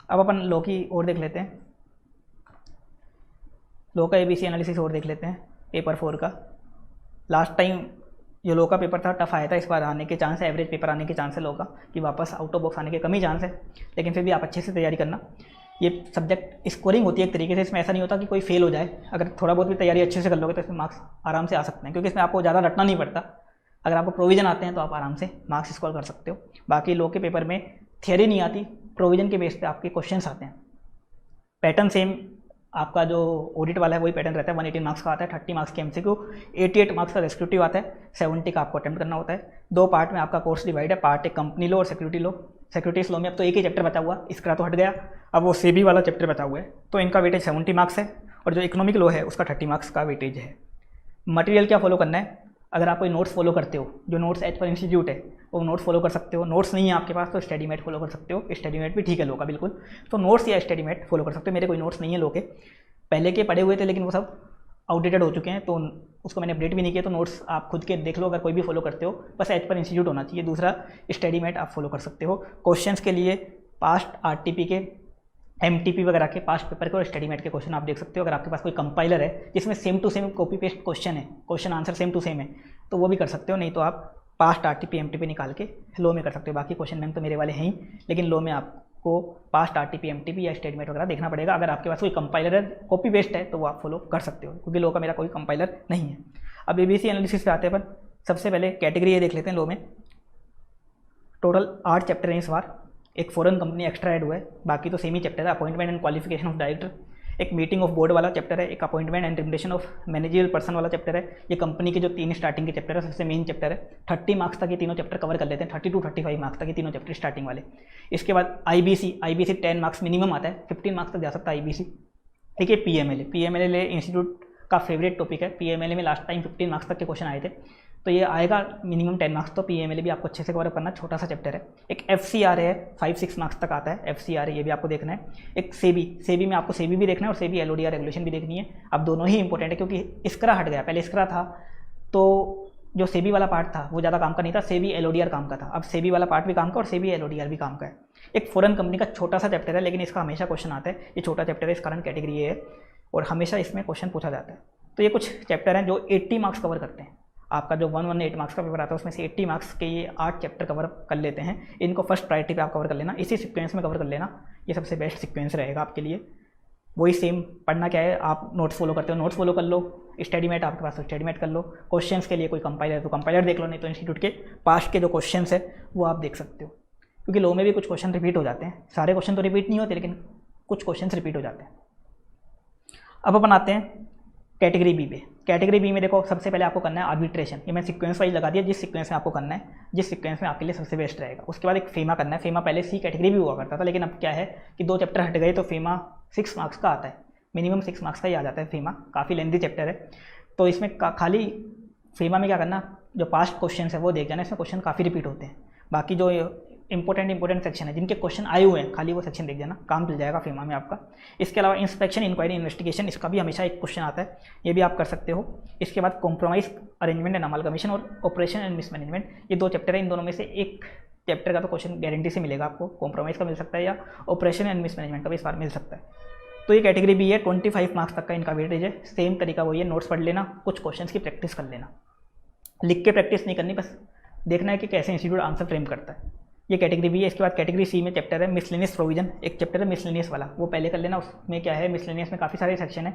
A: अब अपन लॉ की ओर देख लेते हैं, लॉ का ABC एनालिसिस और देख लेते हैं। पेपर 4 का लास्ट टाइम जो लॉ का पेपर था टफ आया था, इस बार आने के चांस है, एवरेज पेपर आने के चांस है लॉ का, कि वापस आउट ऑफ बॉक्स आने के कम ही चांस है, लेकिन फिर भी आप अच्छे से तैयारी करना। ये सब्जेक्ट स्कोरिंग होती है एक तरीके से, इसमें ऐसा नहीं होता कि कोई फेल हो जाए। अगर थोड़ा बहुत भी तैयारी अच्छे से कर लोगे तो इसमें मार्क्स आराम से आ सकते हैं, क्योंकि इसमें आपको ज़्यादा रटना नहीं पड़ता। अगर आपको प्रोविजन आते हैं तो आप आराम से मार्क्स स्कोर कर सकते हो। बाकी लॉ के पेपर में थियरी नहीं आती, प्रोविजन के बेस पे आपके क्वेश्चंस आते हैं, पैटर्न सेम आपका जो ऑडिट वाला है वही पैटर्न रहता है, 118 मार्क्स का आता है, 30 मार्क्स के एमसीक्यू, 88 मार्क्स का डिस्क्रिप्टिव आता है, 70 का आपको अटेम्प्ट करना होता है। 2 पार्ट में आपका कोर्स डिवाइड है, पार्ट एक कंपनी लॉ और सिक्योरिटी लॉ। सिक्योरिटीज लॉ में अब तो एक ही चैप्टर बचा हुआ, इसका तो हट गया, अब वो सेबी वाला चैप्टर बचा हुआ है, तो इनका वेटेज 70 मार्क्स है, और जो इकोनॉमिक लॉ है उसका 30 मार्क्स का वेटेज है। मटेरियल क्या फॉलो करना है, अगर आप कोई नोट्स फॉलो करते हो, जो नोट्स एज पर इंस्टीट्यूट है वो नोट्स फॉलो कर सकते हो। नोट्स नहीं है आपके पास तो स्टडीमेट फॉलो कर सकते हो, स्टडीमेट भी ठीक है लो का बिल्कुल, तो नोट्स या स्टडीमेट फॉलो कर सकते हो। मेरे कोई नोट्स नहीं है लो के, पहले के पढ़े हुए थे लेकिन वो सब आउटडेटेड हो चुके हैं, तो उसको मैंने अपडेट भी नहीं किया, तो नोट्स आप खुद के देख लो अगर कोई भी फॉलो करते हो, बस एज पर इंस्टीट्यूट होना चाहिए। दूसरा स्टडीमेट आप फॉलो कर सकते हो। क्वेश्चंस के लिए पास्ट आरटीपी के, एमटीपी वगैरह के पास्ट पेपर के और स्टडीमेट के क्वेश्चन आप देख सकते हो। अगर आपके पास कोई कंपाइलर है जिसमें same to same copy paste question है, question answer same to same है, तो वो भी कर सकते हो, नहीं तो आप पास्ट आरटीपी एमटीपी निकाल के लो में कर सकते हो। बाकी क्वेश्चन बैंक तो मेरे वाले हैं ही, लेकिन लो में आपको पास्ट आरटीपी एमटीपी या स्टेटमेंट वगैरह देखना पड़ेगा। अगर आपके पास कोई कंपाइलर है, कॉपी पेस्ट है, तो वो आप फॉलो कर सकते हो, क्योंकि लो का मेरा कोई कंपाइलर नहीं है। अब एबीसी एनालिसिस पे आते हैं, पर सबसे पहले कैटेगरी ये देख लेते हैं। लो में टोटल 8 चैप्टर हैं इस बार, एक फॉरेन कंपनी एक्स्ट्रा ऐड हुआ है, बाकी तो सेम ही चैप्टर है। Appointment and qualification of director, एक मीटिंग ऑफ बोर्ड वाला चैप्टर है, एक appointment and remuneration of managerial person वाला चैप्टर है। ये कंपनी के जो 3 स्टार्टिंग के चैप्टर है, सबसे मेन चैप्टर है। 30 मार्क्स तक ये तीनों चैप्टर कवर कर लेते हैं, 30 to 35 मार्क्स तक ये तीनों चैप्टर स्टार्टिंग वाले। इसके बाद आईबीसी 10 मार्क्स मिनिमम आता है, 15 मार्क्स तक जा सकता है आईबीसी। एक ये पीएमएलए इंस्टीट्यूट का फेवरेट टॉपिक है। पीएमएलए में लास्ट टाइम 15 मार्क्स तक के क्वेश्चन आए थे, तो ये आएगा मिनिमम 10 मार्क्स, तो पीएमएलए भी आपको अच्छे से कवर करना, छोटा सा चैप्टर है। एक एफसीआर है, 5-6 मार्क्स तक आता है एफसीआर, ये भी आपको देखना है। एक सेबी में आपको सेबी भी देखना है और सेबी एलओडीआर रेगुलेशन भी देखनी है। अब दोनों ही इंपॉर्टेंट है, क्योंकि इसकरा हट गया, पहले इसकरा था तो जो सेबी वाला पार्ट था वो ज़्यादा काम का नहीं था, सेबी एलओडीआर काम का था। अब सेबी वाला पार्ट भी काम का और सेबी एलओडीआर भी काम का है। एक फॉरेन कंपनी का छोटा सा चैप्टर है, लेकिन इसका हमेशा क्वेश्चन आता है। ये छोटा चैप्टर है, इस कारण कैटेगरी ये है, और हमेशा इसमें क्वेश्चन पूछा जाता है। तो ये कुछ चैप्टर हैं जो 80 मार्क्स कवर करते हैं। आपका जो 118 मार्क्स का पेपर आता है उसमें से 80 मार्क्स के ये 8 चैप्टर कवर कर लेते हैं। इनको फर्स्ट प्रायोरिटी पे आप कवर कर लेना, इसी सीक्वेंस में कवर कर लेना, ये सबसे बेस्ट सीक्वेंस रहेगा आपके लिए। वही सेम पढ़ना क्या है, आप नोट्स फॉलो करते हो नोट्स फॉलो कर लो, स्टडीमेट आपके पास तो स्टडीमेट कर लो, क्वेश्चंस के लिए कोई कंपाइलर है तो कंपाइलर देख लो, नहीं तो इंस्टीट्यूट के पास्ट के जो क्वेश्चंस है वो आप देख सकते हो। क्योंकि लो में भी कुछ क्वेश्चन रिपीट हो जाते हैं, सारे क्वेश्चन तो रिपीट नहीं होते, लेकिन कुछ क्वेश्चन रिपीट हो जाते हैं। अब अपन आते हैं कैटेगरी बी पे। कैटेगरी बी में देखो, सबसे पहले आपको करना है आर्बिट्रेशन। ये मैं सीक्वेंस वाइज लगा दिया, जिस सीक्वेंस में आपको करना है, जिस सीक्वेंस में आपके लिए सबसे बेस्ट रहेगा। उसके बाद एक फेमा करना है। फेमा पहले सी कैटेगरी भी हुआ करता था, लेकिन अब क्या है कि 2 चैप्टर हट गए, तो फेमा 6 मार्क्स का आता है, मिनिमम 6 मार्क्स का ही आ जाता है फेमा। काफ़ी लेंथी चैप्टर है, तो इसमें खाली फेमा में क्या करना, जो पास्ट क्वेश्चन है वो देख जाना, इसमें क्वेश्चन काफ़ी रिपीट होते हैं। बाकी जो इंपॉर्टेंट सेक्शन है, जिनके क्वेश्चन आए हुए हैं, खाली वो सेक्शन देख जाना, काम चल जाएगा फेमा में आपका। इसके अलावा इंस्पेक्शन, इंक्वायरी, इन्वेस्टिगेशन, इसका भी हमेशा एक क्वेश्चन आता है, ये भी आप कर सकते हो। इसके बाद कॉम्प्रोमाइज, अरेंजमेंट एंड अमालगमेशन और ऑपरेशन एंड मिसमैनेजमेंट, ये 2 चैप्टर है। इन दोनों में से एक चैप्टर का तो क्वेश्चन गारंटी से मिलेगा आपको, कॉम्प्रोमाइज़ का मिल सकता है या ऑपरेशन एंड मिसमैनेजमेंट का भी इस बार मिल सकता है। तो ये कैटेगरी बी है, 25 मार्क्स तक का इनका वेटेज है। सेम तरीका वही है, नोट्स पढ़ लेना, कुछ क्वेश्चंस की प्रैक्टिस कर लेना, लिख के प्रैक्टिस नहीं करनी, बस देखना है कि कैसे इंस्टीट्यूट आंसर फ्रेम करता है। ये कैटेगरी बी है। इसके बाद कैटेगरी सी में चैप्टर है मिसलेनियस प्रोविजन, एक चैप्टर है मिसलेनियस वाला, वो पहले कर लेना। उसमें क्या है, मिसलेनियस में काफ़ी सारे सेक्शन है,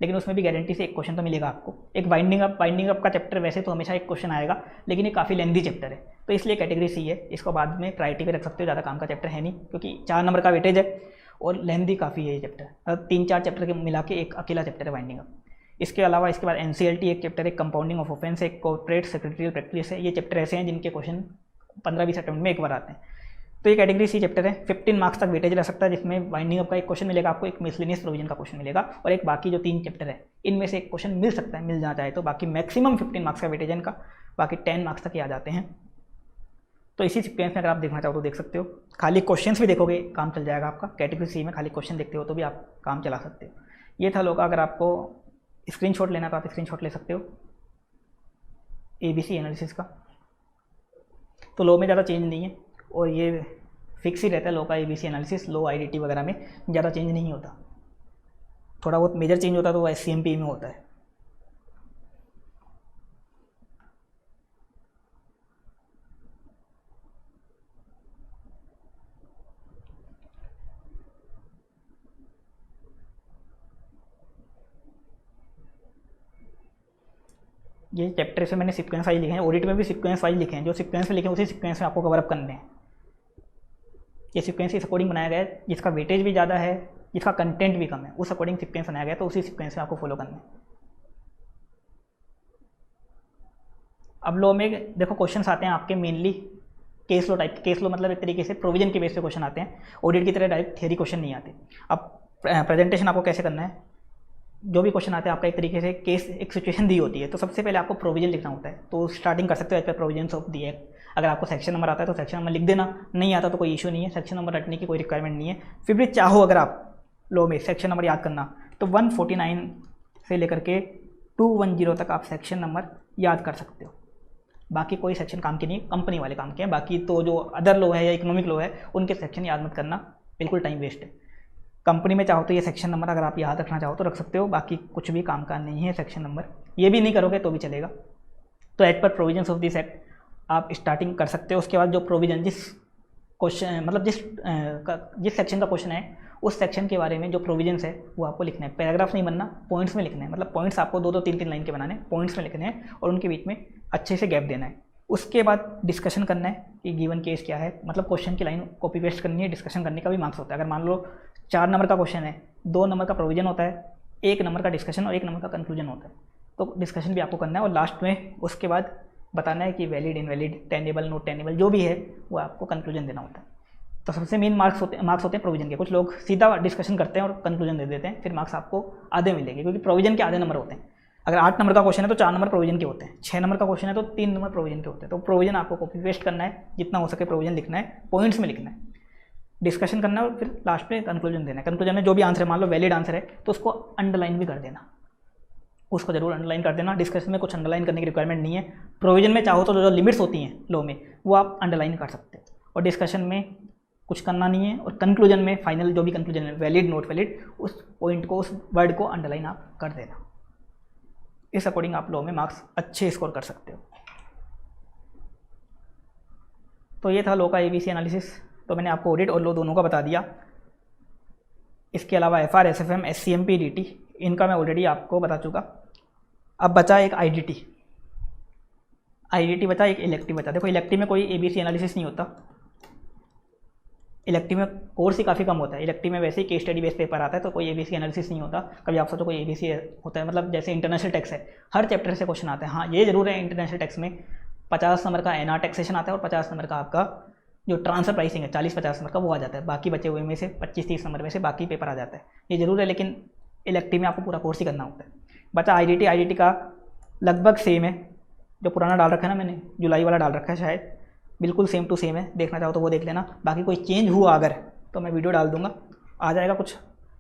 A: लेकिन उसमें भी गारंटी से एक क्वेश्चन तो मिलेगा आपको। एक बाइंडिंग अप का चैप्टर वैसे तो हमेशा एक क्वेश्चन आएगा, लेकिन ये काफ़ी लेंथी चैप्टर है, तो इसलिए कैटेगरी सी है। इसको बाद में प्रायोरिटी पे रख सकते हो, ज़्यादा काम का चैप्टर है नहीं, क्योंकि 4 नंबर का वेटेज है और लेंथी काफ़ी है ये चैप्टर। 3-4 चैप्टर के मिला के एक अकेला चैप्टर है बाइंडिंग अप। इसके अलावा इसके बाद एनसीएलटी एक चैप्टर है, कंपाउंडिंग ऑफ ऑफेंस, एक कॉर्पोरेट सेक्रेटरियल प्रैक्टिस है। ये चैप्टर ऐसे हैं जिनके क्वेश्चन 15-20 अटेम्प्ट में एक बार आते हैं। तो ये कैटेगरी सी चैप्टर है, 15 मार्क्स तक वेटेज रह सकता है, जिसमें बाइंडिंग अप का एक क्वेश्चन मिलेगा आपको, एक मिसलेनियस प्रोविजन का क्वेश्चन मिलेगा, और एक बाकी जो 3 चैप्टर है इनमें से एक क्वेश्चन मिल सकता है, मिल जाना चाहे तो। बाकी मैक्सिमम 15 मार्क्स का वेटेज है इनका, बाकी 10 मार्क्स तक ही आ जाते हैं। तो इसी सीक्वेंस में अगर आप देखना चाहो तो देख सकते हो। खाली क्वेश्चंस भी देखोगे काम चल जाएगा आपका। कैटेगरी सी में खाली क्वेश्चन देखते हो तो भी आप काम चला सकते हो। ये था लोग, अगर आपको स्क्रीनशॉट लेना तो आप स्क्रीनशॉट ले सकते हो एबीसी एनालिसिस का। तो लो में ज़्यादा चेंज नहीं है, और ये फिक्स ही रहता है लो का एबीसी एनालिसिस। लो आईडीटी वगैरह में ज़्यादा चेंज नहीं होता, थोड़ा बहुत मेजर चेंज होता तो वो एससीएमपी में होता है। ये चैप्टर से मैंने सीक्वेंस वाइज लिखे हैं, ऑडिट में भी सीक्वेंस वाइज लिखे हैं, जो सीक्वेंस में लिखे हैं उसी सीक्वेंस में आपको कवर अप करने हैं। ये सीक्वेंस इस अकॉर्डिंग बनाया गया है, जिसका वेटेज भी ज़्यादा है जिसका कंटेंट भी कम है, उस अकॉर्डिंग सीक्वेंस बनाया गया, तो उसी सीक्वेंस में आपको फॉलो करना है। अब लॉ में देखो क्वेश्चंस आते हैं आपके mainly case law type. Case law मतलब एक तरीके से प्रोविजन के बेस पे क्वेश्चन आते हैं, ऑडिट की तरह डायरेक्ट थियरी क्वेश्चन नहीं आते। अब प्रेजेंटेशन आपको कैसे करना है, जो भी क्वेश्चन आता है आपका एक तरीके से केस, एक सिचुएशन दी होती है, तो सबसे पहले आपको प्रोविजन लिखना होता है। तो स्टार्टिंग कर सकते हो as per provisions of the act. अगर आपको सेक्शन नंबर आता है तो सेक्शन नंबर लिख देना, नहीं आता तो कोई इशू नहीं है, सेक्शन नंबर रटने की कोई रिक्वायरमेंट नहीं है। फिर भी चाहो अगर आप लॉ में सेक्शन नंबर याद करना, तो 149 से लेकर के 210 तक आप सेक्शन नंबर याद कर सकते हो। बाकी कोई सेक्शन काम के नहीं, कंपनी वाले काम के हैं। बाकी तो जो अदर लॉ है या इकोनॉमिक लॉ है, उनके सेक्शन याद मत करना, बिल्कुल टाइम वेस्ट है। कंपनी में चाहो तो ये सेक्शन नंबर अगर आप याद रखना चाहो तो रख सकते हो, बाकी कुछ भी काम का नहीं है सेक्शन नंबर। ये भी नहीं करोगे तो भी चलेगा। तो as per provisions of this act आप स्टार्टिंग कर सकते हो। उसके बाद जो प्रोविजन, जिस क्वेश्चन मतलब जिस सेक्शन का क्वेश्चन है, उस सेक्शन के बारे में जो प्रोविजंस है वो आपको लिखना है। पैराग्राफ नहीं बनना, पॉइंट्स में लिखना है। मतलब पॉइंट्स आपको 2-2, 3-3 लाइन के बनाने, पॉइंट्स में लिखने हैं और उनके बीच में अच्छे से गैप देना है। उसके बाद डिस्कशन करना है कि गिवन केस क्या है, मतलब क्वेश्चन की लाइन कॉपी पेस्ट करनी है। डिस्कशन करने का भी मार्क्स होता है। अगर मान लो 4 नंबर का क्वेश्चन है, 2 नंबर का प्रोविजन होता है, 1 नंबर का डिस्कशन और 1 नंबर का कंक्लूजन होता है। तो डिस्कशन भी आपको करना है और लास्ट में उसके बाद बताना है कि valid, invalid, tenable, not tenable, जो भी है वो आपको कंक्लूजन देना होता है। तो सबसे मेन मार्क्स होते हैं प्रोविजन के। कुछ लोग सीधा डिस्कशन करते हैं और कंक्लूजन दे देते हैं, फिर मार्क्स आपको आधे मिलेंगे, क्योंकि प्रोविजन के आधे नंबर होते हैं। अगर 8 नंबर का क्वेश्चन है तो 4 नंबर प्रोविजन के होते हैं, 6 नंबर का क्वेश्चन है तो 3 नंबर प्रोविजन के होते हैं। तो प्रोविजन आपको कॉपी पेस्ट करना है, जितना हो सके प्रोविजन लिखना है, पॉइंट्स में लिखना है, डिस्कशन करना है और फिर लास्ट में कंक्लूजन देना है। कंक्लूजन में जो भी आंसर है, मान लो वैलिड आंसर है तो उसको अंडरलाइन भी कर देना, उसको जरूर अंडरलाइन कर देना। डिस्कशन में कुछ अंडरलाइन करने की रिक्वायरमेंट नहीं है। प्रोविजन में चाहो तो जो लिमिट्स होती हैं लॉ में, वो आप अंडरलाइन कर सकते हो, और डिस्कशन में कुछ करना नहीं है। और कंक्लूजन में फाइनल जो भी कंक्लूजन है, वैलिड, नॉट वैलिड, उस पॉइंट को, उस वर्ड को अंडरलाइन आप कर देना। इस अकॉर्डिंग आप लॉ में मार्क्स अच्छे स्कोर कर सकते हो। तो ये था लॉ का ABC एनालिसिस। तो मैंने आपको ऑडिट और लॉ दोनों का बता दिया। इसके अलावा FR, SFM, SCMP, DT, इनका मैं ऑलरेडी आपको बता चुका। अब बचा एक IDT बचा, एक इलेक्टिव बचा। देखो इलेक्टिव में कोई ABC एनालिसिस नहीं होता। इलेक्टिव में कोर्स ही काफ़ी कम होता है। इलेक्टिव में वैसे ही केस स्टडी बेस्ड पेपर आता है, तो कोई ABC एनालिसिस नहीं होता। कभी आप सोचो कोई ABC होता है, मतलब जैसे इंटरनेशनल टैक्स है, हर चैप्टर से क्वेश्चन आते हैं। हाँ ये जरूर है, इंटरनेशनल टैक्स में 50 नंबर का NR टैक्सेशन आता है और 50 नंबर का आपका जो ट्रांसफर प्राइसिंग है 40-50 नंबर का वो आ जाता है। बाकी बचे हुए में से 25-30 नंबर में से बाकी पेपर आ जाता है, ये जरूर है। लेकिन इलेक्टिव में आपको पूरा कोर्स ही करना होता है। बचा IDT का लगभग सेम है, जो पुराना डाल रखा है ना मैंने, जुलाई वाला डाल रखा है शायद, बिल्कुल सेम टू सेम है। देखना चाहो तो वो देख लेना। बाकी कोई चेंज हुआ अगर तो मैं वीडियो डाल दूंगा, आ जाएगा कुछ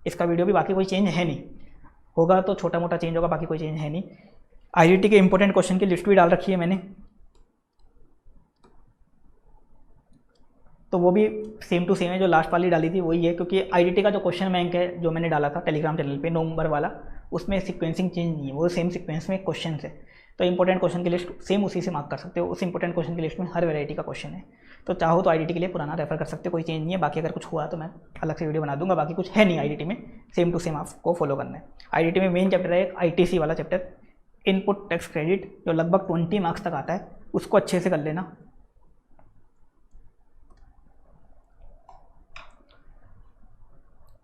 A: इसका वीडियो भी। बाकी कोई चेंज है नहीं, होगा तो छोटा मोटा चेंज होगा, बाकी कोई चेंज है नहीं। IDT के इंपॉर्टेंट क्वेश्चन की लिस्ट भी डाल रखी है मैंने, तो वो भी सेम टू सेम है। जो लास्ट वाली डाली थी वही है, क्योंकि IDT का जो क्वेश्चन बैंक है जो मैंने डाला था टेलीग्राम चैनल पे नवंबर वाला, उसमें सीक्वेंसिंग चेंज नहीं है, वो सेम सीक्वेंस में क्वेश्चन है। तो इंपॉर्टेंट क्वेश्चन की लिस्ट सेम उसी से मार्क कर सकते हो। उस इंपॉर्टेंट क्वेश्चन की लिस्ट में हर वैरायटी का क्वेश्चन है, तो चाहो तो IDT के लिए पुराना रेफर कर सकते हो, कोई चेंज नहीं है। बाकी अगर कुछ हुआ तो मैं अलग से वीडियो बना दूंगा। बाकी कुछ है नहीं IDT में, सेम टू सेम आपको फॉलो करना है। IDT में मेन चैप्टर है ITC वाला चैप्टर, इनपुट टैक्स क्रेडिट, जो लगभग 20 मार्क्स तक आता है, उसको अच्छे से कर लेना।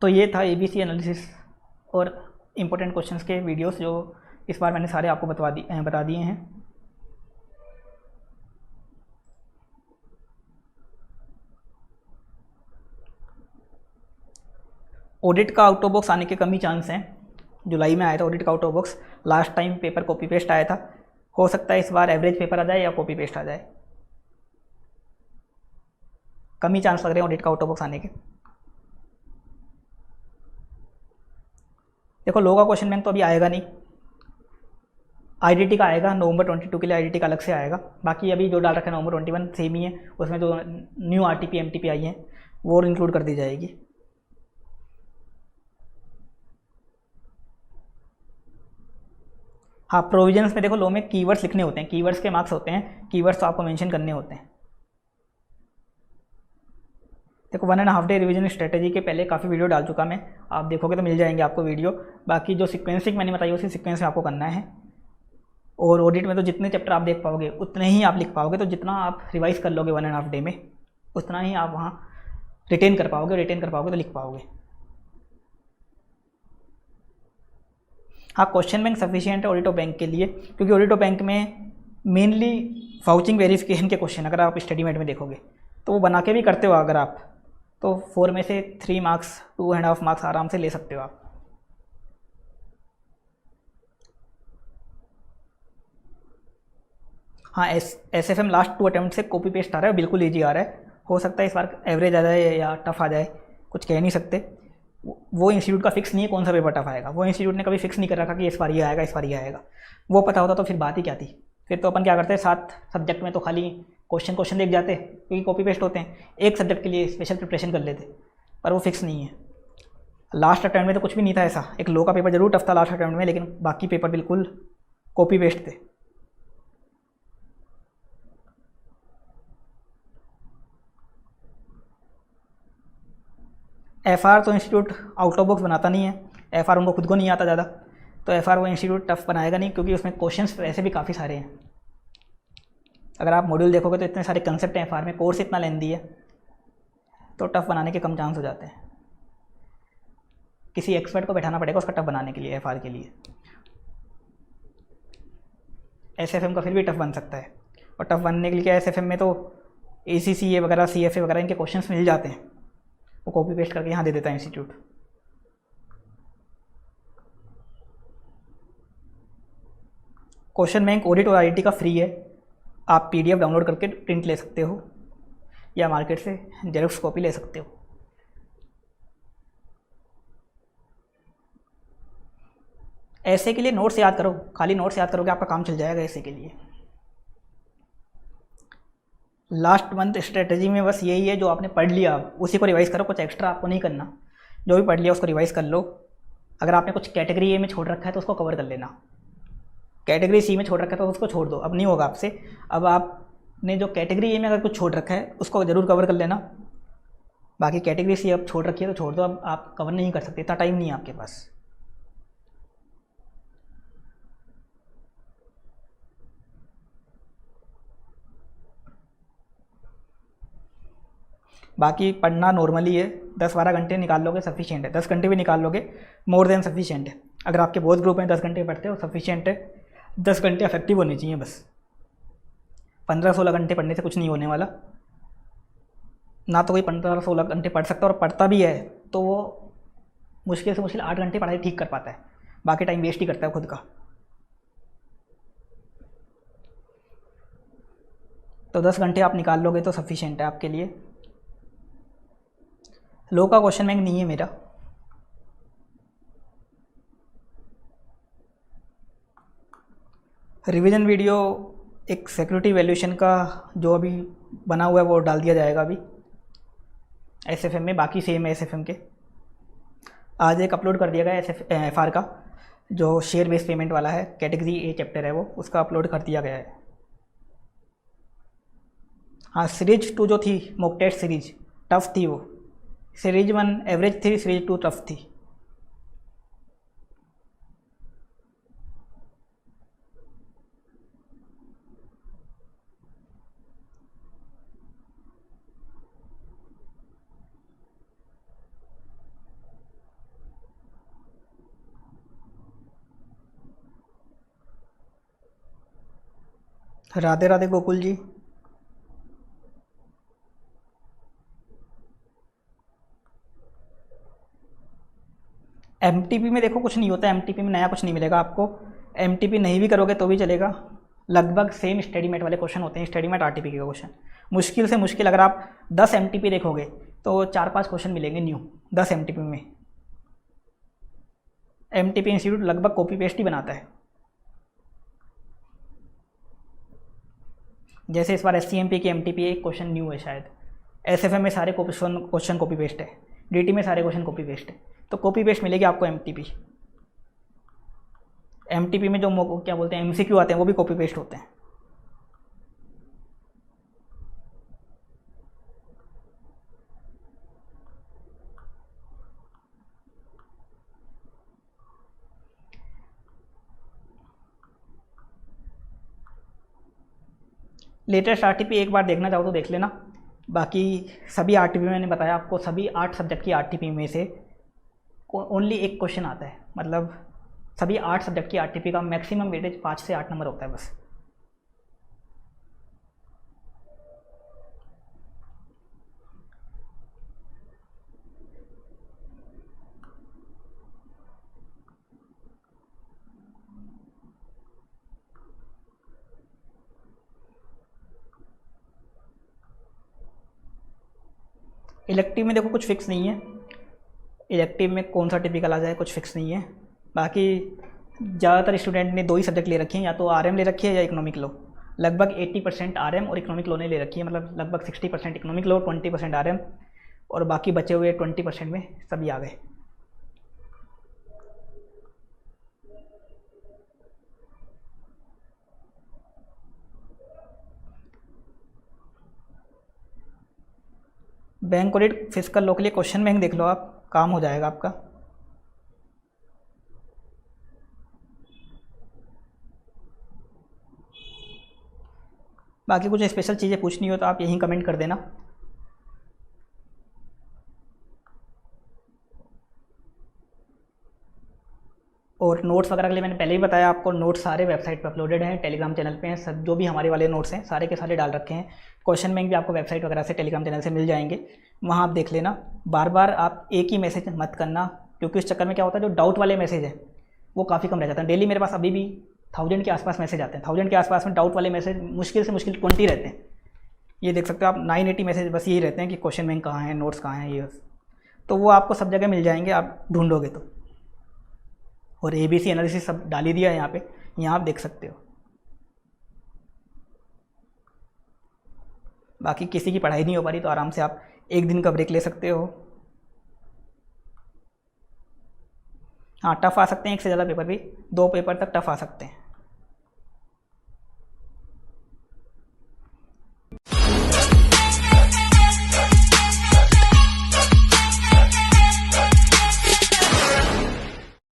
A: तो ये था ABC एनालिसिस और इम्पोर्टेंट क्वेश्चंस के वीडियोस, जो इस बार मैंने सारे आपको बता दिए हैं। ऑडिट का आउट ऑफ बॉक्स आने के कम ही चांस हैं। जुलाई में आया था ऑडिट का out of box, last time paper copy paste आया था। हो सकता है इस बार एवरेज पेपर आ जाए या कॉपी पेस्ट आ जाए, कम ही चांस लग रहे हैं ऑडिट का आउट ऑफ बॉक्स आने के। देखो लॉ का क्वेश्चन बैंक तो अभी आएगा नहीं, IDT का आएगा नवंबर 22 के लिए, IDT का अलग से आएगा। बाकी अभी जो डाल रखा है नवंबर 21 सेम ही है, उसमें जो न्यू RTP MTP आई है वो इंक्लूड कर दी जाएगी। हाँ प्रोविजंस में देखो लॉ में कीवर्ड्स लिखने होते हैं, कीवर्ड्स के मार्क्स होते हैं, कीवर्ड्स तो आपको मेंशन करने होते हैं। देखो 1.5 डे रिवीजन स्ट्रेटेजी के पहले काफ़ी वीडियो डाल चुका मैं, आप देखोगे तो मिल जाएंगे आपको वीडियो। बाकी जो सीक्वेंसिंग मैंने बताई उसी सीक्वेंस में आपको करना है। और ऑडिट में तो जितने चैप्टर आप देख पाओगे उतने ही आप लिख पाओगे। तो जितना आप रिवाइज कर लोगे 1.5 डे में, उतना ही आप वहाँ रिटेन कर पाओगे तो लिख पाओगे। हाँ, क्वेश्चन बैंक सफिशिएंट है ऑडिट ऑफ बैंक के लिए, क्योंकि ऑडिट ऑफ बैंक में मेनली वाउचिंग वेरिफिकेशन के क्वेश्चन अगर आप स्टडीमेट में देखोगे तो वो बना के भी करते हो अगर आप, तो 4 में से 3 मार्क्स 2.5 मार्क्स आराम से ले सकते हो आप। हाँ, SFM लास्ट 2 अटैम्प्ट से कॉपी पेस्ट आ रहा है, बिल्कुल ईजी आ रहा है। हो सकता है इस बार एवरेज आ जाए या टफ आ जाए, कुछ कह नहीं सकते। वो इंस्टीट्यूट का फिक्स नहीं है कौन सा पेपर टफ आएगा, वो इंस्टीट्यूट ने कभी फिक्स नहीं कर रखा कि इस बार ये आएगा इस बार ये आएगा। वो पता होता तो फिर बात ही क्या थी। फिर तो अपन क्या करते हैं, 7 सब्जेक्ट में तो खाली क्वेश्चन देख जाते क्योंकि कॉपी पेस्ट होते हैं, एक सब्जेक्ट के लिए स्पेशल प्रिपरेशन कर लेते, पर वो फिक्स नहीं है। लास्ट अटैम्प्ट में तो कुछ भी नहीं था ऐसा, एक लॉ का पेपर जरूर टफ था लास्ट अटैम्प्ट में, लेकिन बाकी पेपर बिल्कुल कॉपी पेस्ट थे। FR तो इंस्टीट्यूट आउट ऑफ बॉक्स बनाता नहीं है, FR उनको खुद को नहीं आता ज़्यादा, तो FR वो इंस्टीट्यूट टफ बनाएगा नहीं, क्योंकि उसमें क्वेश्चंस वैसे भी काफ़ी सारे हैं। अगर आप मॉड्यूल देखोगे तो इतने सारे कंसेप्ट हैं FR में, कोर्स इतना लेंदी है, तो टफ बनाने के कम चांस हो जाते हैं। किसी एक्सपर्ट को बैठाना पड़ेगा उसका टफ बनाने के लिए, FR के लिए। SFM का फिर भी टफ बन सकता है, और टफ बनने के लिए SFM में तो ACCA वगैरह CFA वगैरह इनके क्वेश्चंस मिल जाते हैं, वो कॉपी पेस्ट करके यहाँ दे देता है इंस्टीट्यूट। क्वेश्चन बैंक ऑडिट और IIT का फ्री है, आप PDF डाउनलोड करके प्रिंट ले सकते हो या मार्केट से जेरॉक्स कॉपी ले सकते हो। ऐसे के लिए नोट्स याद करो, खाली नोट्स याद करोगे आपका काम चल जाएगा ऐसे के लिए। लास्ट मंथ स्ट्रेटजी में बस यही है, जो आपने पढ़ लिया अब उसी को रिवाइज़ करो, कुछ एक्स्ट्रा आपको नहीं करना, जो भी पढ़ लिया उसको रिवाइज़ कर लो। अगर आपने कुछ कैटेगरी A में छोड़ रखा है तो उसको कवर कर लेना, कैटेगरी C में छोड़ रखा है तो उसको छोड़ दो, अब नहीं होगा आपसे। अब आपने जो कैटेगरी A में अगर कुछ छोड़ रखा है उसको ज़रूर कवर कर लेना, बाकी कैटेगरी C अब छोड़ रखी है तो छोड़ दो, अब आप कवर नहीं कर सकते, इतना टाइम नहीं है आपके पास। बाकी पढ़ना नॉर्मली है, 10-12 घंटे निकाल लोगे सफिशिएंट है, 10 घंटे भी निकाल लोगे मोर देन सफिशिएंट है। अगर आपके बहुत ग्रुप हैं 10 घंटे पढ़ते हो सफिशिएंट है, 10 घंटे इफेक्टिव होने चाहिए बस। 15-16 घंटे पढ़ने से कुछ नहीं होने वाला, ना तो कोई 15-16 घंटे पढ़ सकता है, और पढ़ता भी है तो वो मुश्किल से मुश्किल 8 घंटे पढ़ाई ठीक कर पाता है, बाकी टाइम वेस्ट ही करता है खुद का। तो 10 घंटे आप निकाल लोगे तो सफिशिएंट है आपके लिए। लो का क्वेश्चन बैंक नहीं है मेरा, रिवीजन वीडियो एक सिक्योरिटी वैल्यूएशन का जो अभी बना हुआ है वो डाल दिया जाएगा अभी SFM में, बाकी सेम है SFM के। आज एक अपलोड कर दिया गया FR का, जो शेयर बेस्ड पेमेंट वाला है, कैटेगरी A चैप्टर है वो, उसका अपलोड कर दिया गया है। हाँ, सीरीज 2 जो थी मॉक टेस्ट सीरीज टफ थी, वो सीरीज 1 एवरेज थी, सीरीज 2 टफ थी। राधे राधे गोकुल जी। MTP में देखो कुछ नहीं होता, MTP में नया कुछ नहीं मिलेगा आपको, MTP नहीं भी करोगे तो भी चलेगा, लगभग सेम स्टडीमेट वाले क्वेश्चन होते हैं, स्टडीमेट RTP के क्वेश्चन। मुश्किल से मुश्किल अगर आप 10 MTP देखोगे तो 4-5 क्वेश्चन मिलेंगे न्यू 10 MTP में। MTP इंस्टीट्यूट लगभग कॉपी पेस्ट ही बनाता है, जैसे इस बार SCMP की MTP एक क्वेश्चन न्यू है शायद, SFM में सारे क्वेश्चन कॉपी पेस्ट है, DT में सारे क्वेश्चन कॉपी पेस्ट है, तो कॉपी पेस्ट मिलेगी आपको MTP में जो क्या बोलते हैं MCQ आते हैं वो भी कॉपी पेस्ट होते हैं। लेटेस्ट RTP एक बार देखना चाहो तो देख लेना, बाकी सभी RTP मैंने बताया आपको, सभी 8 सब्जेक्ट की RTP में से ओनली एक क्वेश्चन आता है, मतलब सभी 8 सब्जेक्ट की आरटीपी का मैक्सिमम वेटेज 5 से 8 नंबर होता है बस। इलेक्टिव में देखो कुछ फिक्स नहीं है, इलेक्टिव में कौन सा टिपिकल आ जाए कुछ फिक्स नहीं है। बाकी ज़्यादातर स्टूडेंट ने 2 ही सब्जेक्ट ले रखे हैं, या तो आरएम ले रखी है या इकोनॉमिक लॉ। लगभग 80% आरएम और इकोनॉमिक लॉ ने ले रखी है, मतलब लगभग 60% इकोनॉमिक लॉ, 20% आरएम, और बाकी बचे हुए 20% में सभी आ गए। बैंक ऑडिट फिजिकल लॉ के लिए क्वेश्चन बैंक देख लो आप, काम हो जाएगा आपका। बाकी कुछ स्पेशल चीज़ें पूछनी हो तो आप यहीं कमेंट कर देना। और नोट्स वगैरह के लिए मैंने पहले ही बताया आपको, नोट्स सारे वेबसाइट पे अपलोडेड हैं, टेलीग्राम चैनल पे हैं, सब जो भी हमारे वाले नोट्स हैं सारे के सारे डाल रखे हैं। क्वेश्चन बैंक भी आपको वेबसाइट वगैरह से टेलीग्राम चैनल से मिल जाएंगे, वहाँ आप देख लेना। बार बार आप एक ही मैसेज मत करना, क्योंकि उस चक्कर में क्या होता है जो डाउट वाले मैसेज हैं वो काफ़ी कम रह जाता है। डेली मेरे पास अभी भी 1000 के आसपास मैसेज आते हैं, 1000 के आसपास में डाउट वाले मैसेज मुश्किल से मुश्किल 20 रहते हैं। ये देख सकते हो आप, 980 मैसेज बस यही रहते हैं कि क्वेश्चन बैंक कहाँ है, नोट्स कहाँ हैं, ये तो वो आपको सब जगह मिल जाएंगे आप ढूंढोगे तो। और ABC एनालिसिस सब डाल ही दिया है यहाँ पे, यहाँ आप देख सकते हो। बाकी किसी की पढ़ाई नहीं हो पा रही तो आराम से आप एक दिन का ब्रेक ले सकते हो। हाँ, टफ आ सकते हैं, एक से ज़्यादा पेपर भी, 2 पेपर तक टफ आ सकते हैं।